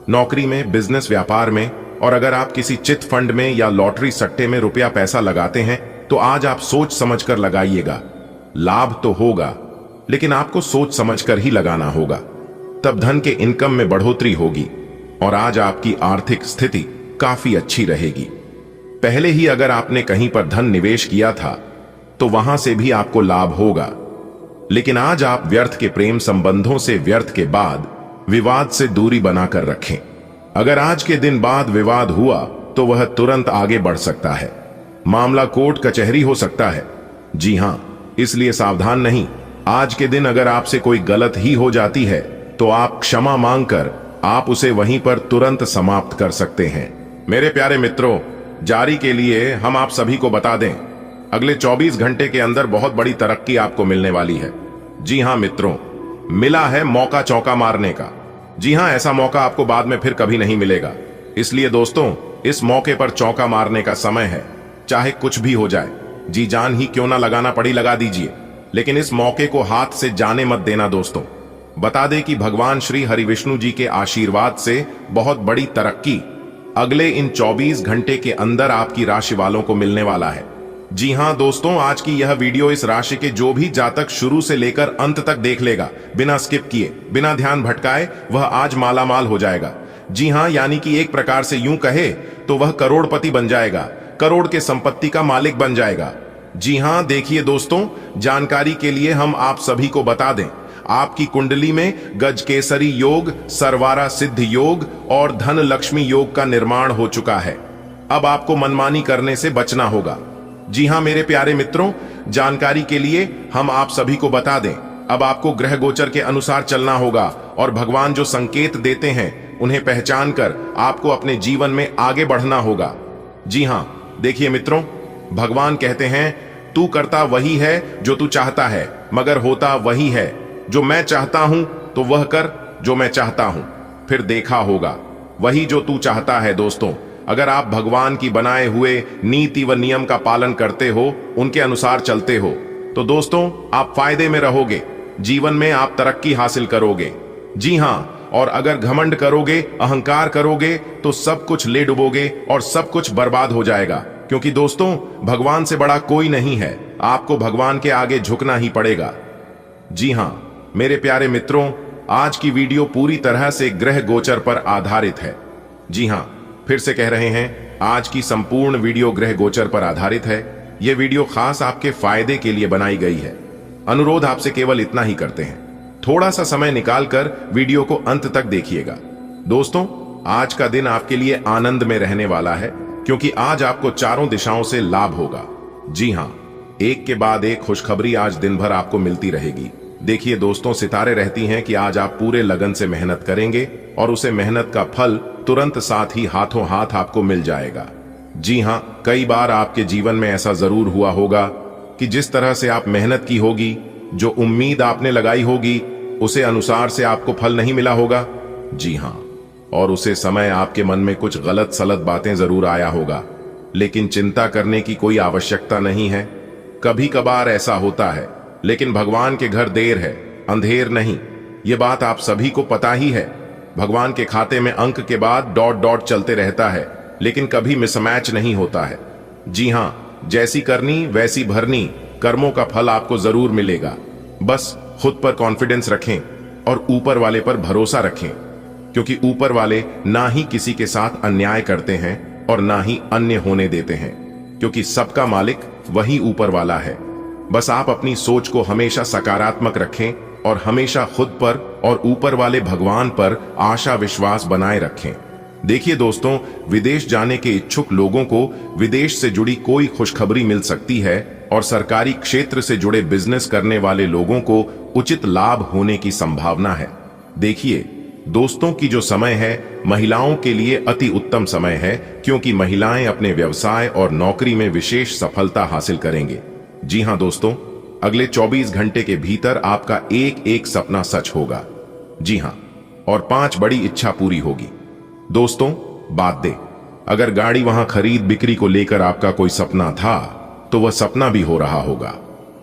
नौकरी में, बिजनेस, व्यापार में। और अगर आप किसी चिट फंड में या लॉटरी सट्टे में रुपया पैसा लगाते हैं तो आज आप सोच समझकर लगाइएगा। लाभ तो होगा, लेकिन आपको सोच समझकर ही लगाना होगा, तब धन के इनकम में बढ़ोतरी होगी और आज आपकी आर्थिक स्थिति काफी अच्छी रहेगी। पहले ही अगर आपने कहीं पर धन निवेश किया था तो वहां से भी आपको लाभ होगा, लेकिन आज आप व्यर्थ के प्रेम संबंधों से, व्यर्थ के बाद विवाद से दूरी बनाकर रखें। अगर आज के दिन बाद विवाद हुआ तो वह तुरंत आगे बढ़ सकता है, मामला कोर्ट कचहरी हो सकता है। जी हां, इसलिए सावधान नहीं। आज के दिन अगर आपसे कोई गलत ही हो जाती है तो आप क्षमा मांगकर आप उसे वहीं पर तुरंत समाप्त कर सकते हैं। मेरे प्यारे मित्रों, जारी के लिए हम आप सभी को बता दें, अगले 24 घंटे के अंदर बहुत बड़ी तरक्की आपको मिलने वाली है। जी हां मित्रों, मिला है मौका चौका मारने का। जी हां, ऐसा मौका आपको बाद में फिर कभी नहीं मिलेगा। इसलिए दोस्तों, इस मौके पर चौका मारने का समय है। चाहे कुछ भी हो जाए, जी जान ही क्यों ना लगाना पड़ी, लगा दीजिए, लेकिन इस मौके को हाथ से जाने मत देना। दोस्तों, बता दें कि भगवान श्री हरि विष्णु जी के आशीर्वाद से बहुत बड़ी तरक्की अगले इन 24 घंटे के अंदर आपकी राशि वालों को मिलने वाला है। जी हां दोस्तों, आज की यह वीडियो इस राशि के जो भी जातक शुरू से लेकर अंत तक देख लेगा, बिना स्किप किए, बिना ध्यान भटकाए, वह आज माला माल हो जाएगा। जी हां, यानी कि एक प्रकार से यूं कहे तो वह करोड़पति बन जाएगा, करोड़ के संपत्ति का मालिक बन जाएगा। जी हां, देखिए दोस्तों, जानकारी के लिए हम आप सभी को बता दें, आपकी कुंडली में गजकेसरी योग, सरवारा सिद्ध योग और धन लक्ष्मी योग का निर्माण हो चुका है। अब आपको मनमानी करने से बचना होगा। जी हां मेरे प्यारे मित्रों, जानकारी के लिए हम आप सभी को बता दें, अब आपको ग्रह गोचर के अनुसार चलना होगा और भगवान जो संकेत देते हैं उन्हें पहचान कर आपको अपने जीवन में आगे बढ़ना होगा। जी हां, देखिए मित्रों, भगवान कहते हैं, तू करता वही है जो तू चाहता है, मगर होता वही है जो मैं चाहता हूं, तो वह कर जो मैं चाहता हूं, फिर देखा होगा। वही जो तू चाहता है। दोस्तों, अगर आप भगवान की बनाए हुए नीति व नियम का पालन करते हो, उनके अनुसार चलते हो, तो दोस्तों आप फायदे में रहोगे, जीवन में आप तरक्की हासिल करोगे। जी हां, और अगर घमंड करोगे, अहंकार करोगे, तो सब कुछ ले डुबोगे और सब कुछ बर्बाद हो जाएगा। क्योंकि दोस्तों, भगवान से बड़ा कोई नहीं है, आपको भगवान के आगे झुकना ही पड़ेगा। जी हां मेरे प्यारे मित्रों, आज की वीडियो पूरी तरह से ग्रह गोचर पर आधारित है। जी हां, फिर से कह रहे हैं, आज की संपूर्ण वीडियो ग्रह गोचर पर आधारित है। यह वीडियो खास आपके फायदे के लिए बनाई गई है। अनुरोध आपसे केवल इतना ही करते हैं, थोड़ा सा समय निकालकर वीडियो को अंत तक देखिएगा। दोस्तों, आज का दिन आपके लिए आनंद में रहने वाला है, क्योंकि आज आपको चारों दिशाओं से लाभ होगा। जी हां, एक के बाद एक खुशखबरी आज दिन भर आपको मिलती रहेगी। देखिए दोस्तों, सितारे रहती हैं कि आज आप पूरे लगन से मेहनत करेंगे और उसे मेहनत का फल तुरंत साथ ही हाथों हाथ आपको मिल जाएगा। जी हां, कई बार आपके जीवन में ऐसा जरूर हुआ होगा कि जिस तरह से आप मेहनत की होगी, जो उम्मीद आपने लगाई होगी, उसे अनुसार से आपको फल नहीं मिला होगा। जी हां, और उसे समय आपके मन में कुछ गलत सलत बातें जरूर आया होगा, लेकिन चिंता करने की कोई आवश्यकता नहीं है। कभी कभार ऐसा होता है, लेकिन भगवान के घर देर है, अंधेर नहीं। ये बात आप सभी को पता ही है। भगवान के खाते में अंक के बाद डॉट डॉट चलते रहता है, लेकिन कभी मिसमैच नहीं होता है। जी हां, जैसी करनी वैसी भरनी, कर्मों का फल आपको जरूर मिलेगा। बस खुद पर कॉन्फिडेंस रखें और ऊपर वाले पर भरोसा रखें, क्योंकि ऊपर वाले ना ही किसी के साथ अन्याय करते हैं और ना ही अन्य होने देते हैं, क्योंकि सबका मालिक वही ऊपर वाला है। बस आप अपनी सोच को हमेशा सकारात्मक रखें और हमेशा खुद पर और ऊपर वाले भगवान पर आशा विश्वास बनाए रखें। देखिए दोस्तों, विदेश जाने के इच्छुक लोगों को विदेश से जुड़ी कोई खुशखबरी मिल सकती है और सरकारी क्षेत्र से जुड़े बिजनेस करने वाले लोगों को उचित लाभ होने की संभावना है। देखिए दोस्तों, की जो समय है महिलाओं के लिए अति उत्तम समय है, क्योंकि महिलाएं अपने व्यवसाय और नौकरी में विशेष सफलता हासिल करेंगे। जी हां दोस्तों, अगले 24 घंटे के भीतर आपका एक एक सपना सच होगा। जी हां, और 5 बड़ी इच्छा पूरी होगी। दोस्तों, बात दे, अगर गाड़ी वहां खरीद बिक्री को लेकर आपका कोई सपना था, तो वह सपना भी हो रहा होगा।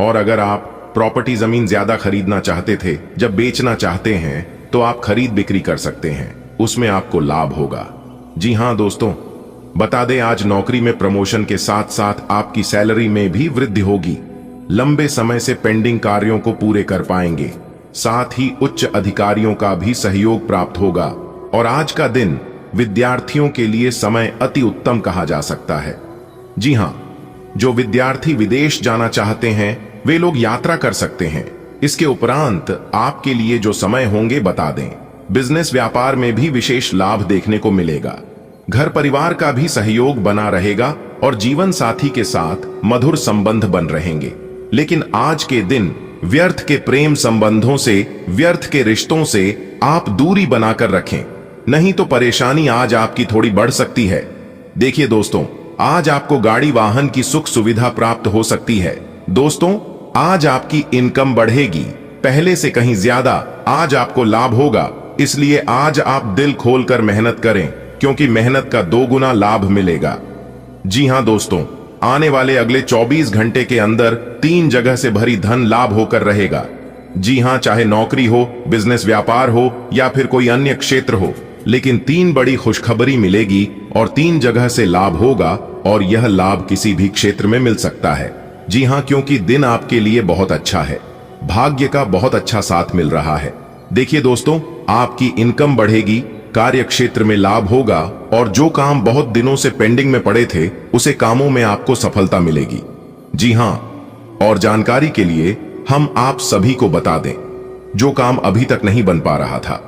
और अगर आप प्रॉपर्टी जमीन ज्यादा खरीदना चाहते थे, जब बेचना चाहते हैं तो आप खरीद बिक्री कर सकते हैं, उसमें आपको लाभ होगा। जी हां दोस्तों, बता दें आज नौकरी में प्रमोशन के साथ साथ आपकी सैलरी में भी वृद्धि होगी। लंबे समय से पेंडिंग कार्यों को पूरे कर पाएंगे, साथ ही उच्च अधिकारियों का भी सहयोग प्राप्त होगा। और आज का दिन विद्यार्थियों के लिए समय अति उत्तम कहा जा सकता है। जी हां, जो विद्यार्थी विदेश जाना चाहते हैं वे लोग यात्रा कर सकते हैं। इसके उपरांत आपके लिए जो समय होंगे बता दें, बिजनेस व्यापार में भी विशेष लाभ देखने को मिलेगा। घर परिवार का भी सहयोग बना रहेगा और जीवन साथी के साथ मधुर संबंध बन रहेंगे। लेकिन आज के दिन व्यर्थ के प्रेम संबंधों से, व्यर्थ के रिश्तों से आप दूरी बनाकर रखें, नहीं तो परेशानी आज आपकी थोड़ी बढ़ सकती है। देखिए दोस्तों, आज आपको गाड़ी वाहन की सुख सुविधा प्राप्त हो सकती है। दोस्तों, आज आपकी इनकम बढ़ेगी, पहले से कहीं ज्यादा आज आपको लाभ होगा। इसलिए आज आप दिल खोलकर मेहनत करें, क्योंकि मेहनत का 2 गुना लाभ मिलेगा। जी हां दोस्तों, आने वाले अगले 24 घंटे के अंदर 3 जगह से भरी धन लाभ होकर रहेगा। जी हां, चाहे नौकरी हो, बिजनेस व्यापार हो या फिर कोई अन्य क्षेत्र हो, लेकिन 3 बड़ी खुशखबरी मिलेगी और 3 जगह से लाभ होगा। और यह लाभ किसी भी क्षेत्र में मिल सकता है। जी हां, क्योंकि दिन आपके लिए बहुत अच्छा है, भाग्य का बहुत अच्छा साथ मिल रहा है। देखिए दोस्तों, आपकी इनकम बढ़ेगी, कार्य क्षेत्र में लाभ होगा और जो काम बहुत दिनों से पेंडिंग में पड़े थे उसे कामों में आपको सफलता मिलेगी। जी हां, और जानकारी के लिए हम आप सभी को बता दें, जो काम अभी तक नहीं बन पा रहा था,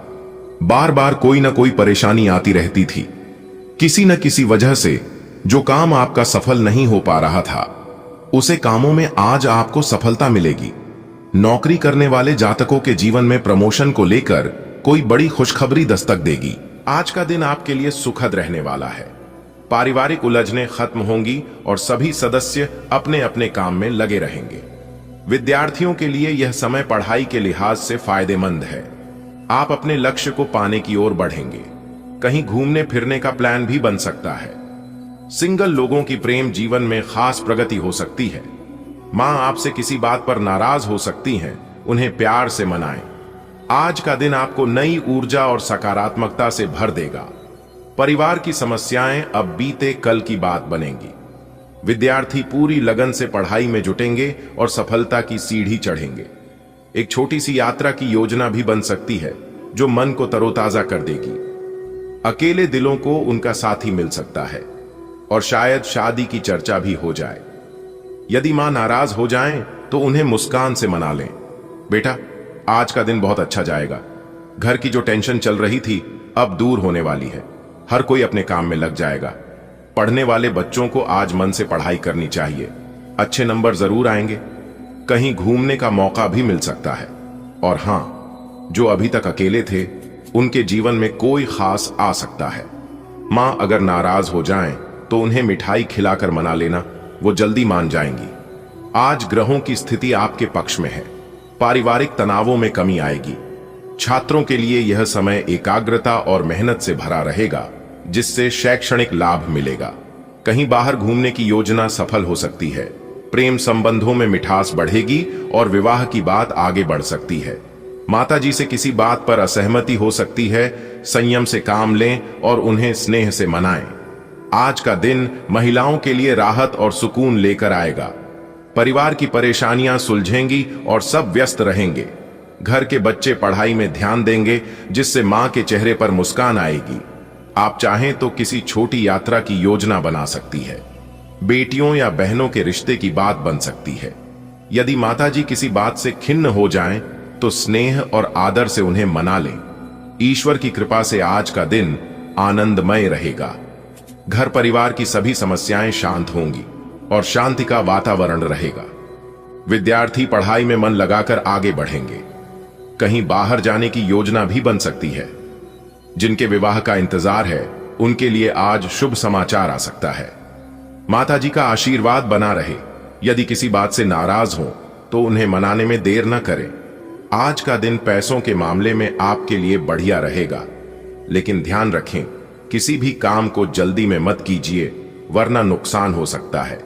बार बार कोई ना कोई परेशानी आती रहती थी, किसी न किसी वजह से जो काम आपका सफल नहीं हो पा रहा था, उसे कामों में आज आपको सफलता मिलेगी। नौकरी करने वाले जातकों के जीवन में प्रमोशन को लेकर कोई बड़ी खुशखबरी दस्तक देगी। आज का दिन आपके लिए सुखद रहने वाला है। पारिवारिक उलझनें खत्म होंगी और सभी सदस्य अपने अपने काम में लगे रहेंगे। विद्यार्थियों के लिए यह समय पढ़ाई के लिहाज से फायदेमंद है। आप अपने लक्ष्य को पाने की ओर बढ़ेंगे। कहीं घूमने फिरने का प्लान भी बन सकता है। सिंगल लोगों की प्रेम जीवन में खास प्रगति हो सकती है। मां आपसे किसी बात पर नाराज हो सकती हैं, उन्हें प्यार से मनाएं। आज का दिन आपको नई ऊर्जा और सकारात्मकता से भर देगा। परिवार की समस्याएं अब बीते कल की बात बनेंगी। विद्यार्थी पूरी लगन से पढ़ाई में जुटेंगे और सफलता की सीढ़ी चढ़ेंगे। एक छोटी सी यात्रा की योजना भी बन सकती है जो मन को तरोताजा कर देगी। अकेले दिलों को उनका साथी मिल सकता है और शायद शादी की चर्चा भी हो जाए। यदि मां नाराज हो जाएं तो उन्हें मुस्कान से मना लें। बेटा, आज का दिन बहुत अच्छा जाएगा। घर की जो टेंशन चल रही थी अब दूर होने वाली है। हर कोई अपने काम में लग जाएगा। पढ़ने वाले बच्चों को आज मन से पढ़ाई करनी चाहिए। अच्छे नंबर जरूर आएंगे। कहीं घूमने का मौका भी मिल सकता है। और हां, जो अभी तक अकेले थे उनके जीवन में कोई खास आ सकता है। मां अगर नाराज हो जाएं तो उन्हें मिठाई खिलाकर मना लेना, वो जल्दी मान जाएंगी। आज ग्रहों की स्थिति आपके पक्ष में है। पारिवारिक तनावों में कमी आएगी। छात्रों के लिए यह समय एकाग्रता और मेहनत से भरा रहेगा, जिससे शैक्षणिक लाभ मिलेगा। कहीं बाहर घूमने की योजना सफल हो सकती है। प्रेम संबंधों में मिठास बढ़ेगी और विवाह की बात आगे बढ़ सकती है। माताजी से किसी बात पर असहमति हो सकती है। संयम से काम लें और उन्हें स्नेह से मनाएं। आज का दिन महिलाओं के लिए राहत और सुकून लेकर आएगा। परिवार की परेशानियां सुलझेंगी और सब व्यस्त रहेंगे। घर के बच्चे पढ़ाई में ध्यान देंगे, जिससे मां के चेहरे पर मुस्कान आएगी। आप चाहें तो किसी छोटी यात्रा की योजना बना सकती है। बेटियों या बहनों के रिश्ते की बात बन सकती है। यदि माताजी किसी बात से खिन्न हो जाएं, तो स्नेह और आदर से उन्हें मना लें। ईश्वर की कृपा से आज का दिन आनंदमय रहेगा। घर परिवार की सभी समस्याएं शांत होंगी और शांति का वातावरण रहेगा। विद्यार्थी पढ़ाई में मन लगाकर आगे बढ़ेंगे। कहीं बाहर जाने की योजना भी बन सकती है। जिनके विवाह का इंतजार है उनके लिए आज शुभ समाचार आ सकता है। माताजी का आशीर्वाद बना रहे। यदि किसी बात से नाराज हो तो उन्हें मनाने में देर न करें। आज का दिन पैसों के मामले में आपके लिए बढ़िया रहेगा, लेकिन ध्यान रखें किसी भी काम को जल्दी में मत कीजिए, वरना नुकसान हो सकता है।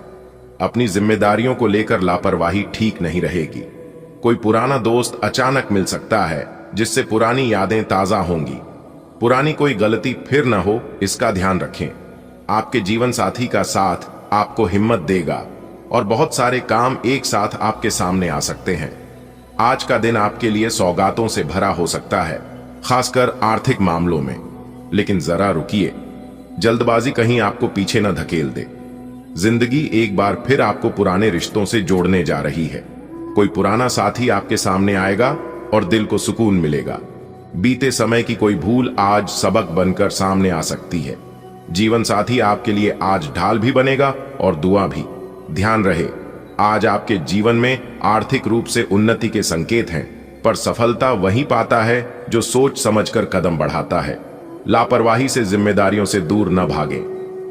अपनी जिम्मेदारियों को लेकर लापरवाही ठीक नहीं रहेगी। कोई पुराना दोस्त अचानक मिल सकता है जिससे पुरानी यादें ताजा होंगी। पुरानी कोई गलती फिर न हो, इसका ध्यान रखें। आपके जीवन साथी का साथ आपको हिम्मत देगा और बहुत सारे काम एक साथ आपके सामने आ सकते हैं। आज का दिन आपके लिए सौगातों से भरा हो सकता है, खासकर आर्थिक मामलों में। लेकिन जरा रुकिए, जल्दबाजी कहीं आपको पीछे न धकेल दे। जिंदगी एक बार फिर आपको पुराने रिश्तों से जोड़ने जा रही है। कोई पुराना साथी आपके सामने आएगा और दिल को सुकून मिलेगा। बीते समय की कोई भूल आज सबक बनकर सामने आ सकती है। जीवन साथी आपके लिए आज ढाल भी बनेगा और दुआ भी। ध्यान रहे, आज आपके जीवन में आर्थिक रूप से उन्नति के संकेत हैं, पर सफलता वही पाता है जो सोच समझकर कदम बढ़ाता है। लापरवाही से जिम्मेदारियों से दूर न भागें।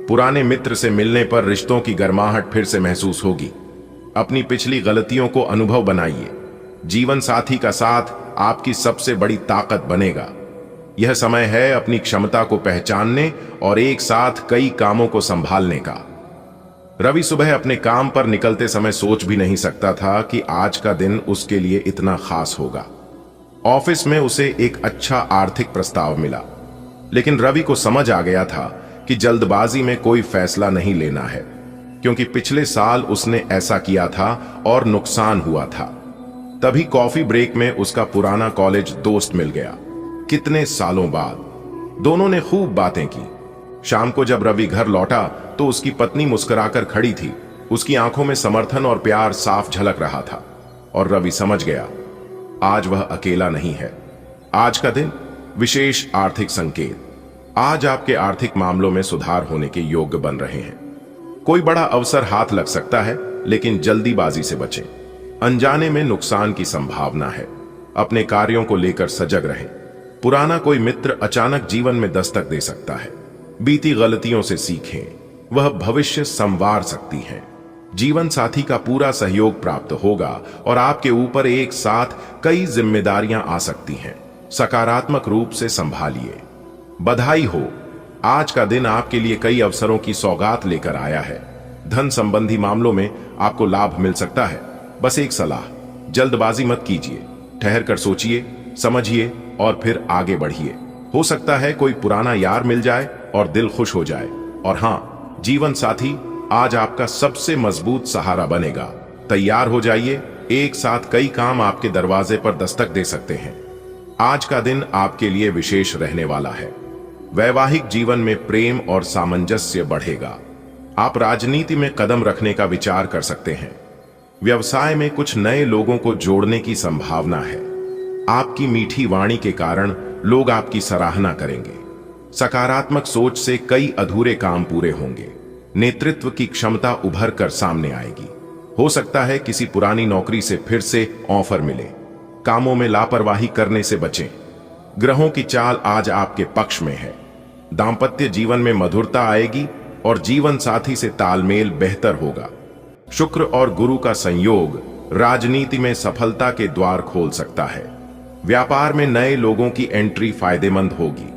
पुराने मित्र से मिलने पर रिश्तों की गर्माहट फिर से महसूस होगी। अपनी पिछली गलतियों को अनुभव बनाइए। जीवन साथी का साथ आपकी सबसे बड़ी ताकत बनेगा। यह समय है अपनी क्षमता को पहचानने और एक साथ कई कामों को संभालने का। रवि सुबह अपने काम पर निकलते समय सोच भी नहीं सकता था कि आज का दिन उसके लिए इतना खास होगा। ऑफिस में उसे एक अच्छा आर्थिक प्रस्ताव मिला, लेकिन रवि को समझ आ गया था कि जल्दबाजी में कोई फैसला नहीं लेना है, क्योंकि पिछले साल उसने ऐसा किया था और नुकसान हुआ था। तभी कॉफी ब्रेक में उसका पुराना कॉलेज दोस्त मिल गया। कितने सालों बाद दोनों ने खूब बातें की। शाम को जब रवि घर लौटा तो उसकी पत्नी मुस्कुराकर खड़ी थी। उसकी आंखों में समर्थन और प्यार साफ झलक रहा था और रवि समझ गया, आज वह अकेला नहीं है। आज का दिन विशेष आर्थिक संकेत। आज आपके आर्थिक मामलों में सुधार होने के योग्य बन रहे हैं। कोई बड़ा अवसर हाथ लग सकता है, लेकिन जल्दीबाजी से बचें। अनजाने में नुकसान की संभावना है। अपने कार्यों को लेकर सजग रहें। पुराना कोई मित्र अचानक जीवन में दस्तक दे सकता है। बीती गलतियों से सीखें, वह भविष्य संवार सकती हैं। जीवन साथी का पूरा सहयोग प्राप्त होगा और आपके ऊपर एक साथ कई जिम्मेदारियां आ सकती हैं। सकारात्मक रूप से संभालिए। बधाई हो, आज का दिन आपके लिए कई अवसरों की सौगात लेकर आया है। धन संबंधी मामलों में आपको लाभ मिल सकता है। बस एक सलाह, जल्दबाजी मत कीजिए। ठहर कर सोचिए, समझिए और फिर आगे बढ़िए। हो सकता है कोई पुराना यार मिल जाए और दिल खुश हो जाए। और हां, जीवन साथी आज आपका सबसे मजबूत सहारा बनेगा। तैयार हो जाइए, एक साथ कई काम आपके दरवाजे पर दस्तक दे सकते हैं। आज का दिन आपके लिए विशेष रहने वाला है। वैवाहिक जीवन में प्रेम और सामंजस्य बढ़ेगा। आप राजनीति में कदम रखने का विचार कर सकते हैं। व्यवसाय में कुछ नए लोगों को जोड़ने की संभावना है। आपकी मीठी वाणी के कारण लोग आपकी सराहना करेंगे। सकारात्मक सोच से कई अधूरे काम पूरे होंगे। नेतृत्व की क्षमता उभर कर सामने आएगी। हो सकता है किसी पुरानी नौकरी से फिर से ऑफर मिले। कामों में लापरवाही करने से बचें। ग्रहों की चाल आज आपके पक्ष में है। दांपत्य जीवन में मधुरता आएगी और जीवन साथी से तालमेल बेहतर होगा। शुक्र और गुरु का संयोग राजनीति में सफलता के द्वार खोल सकता है। व्यापार में नए लोगों की एंट्री फायदेमंद होगी।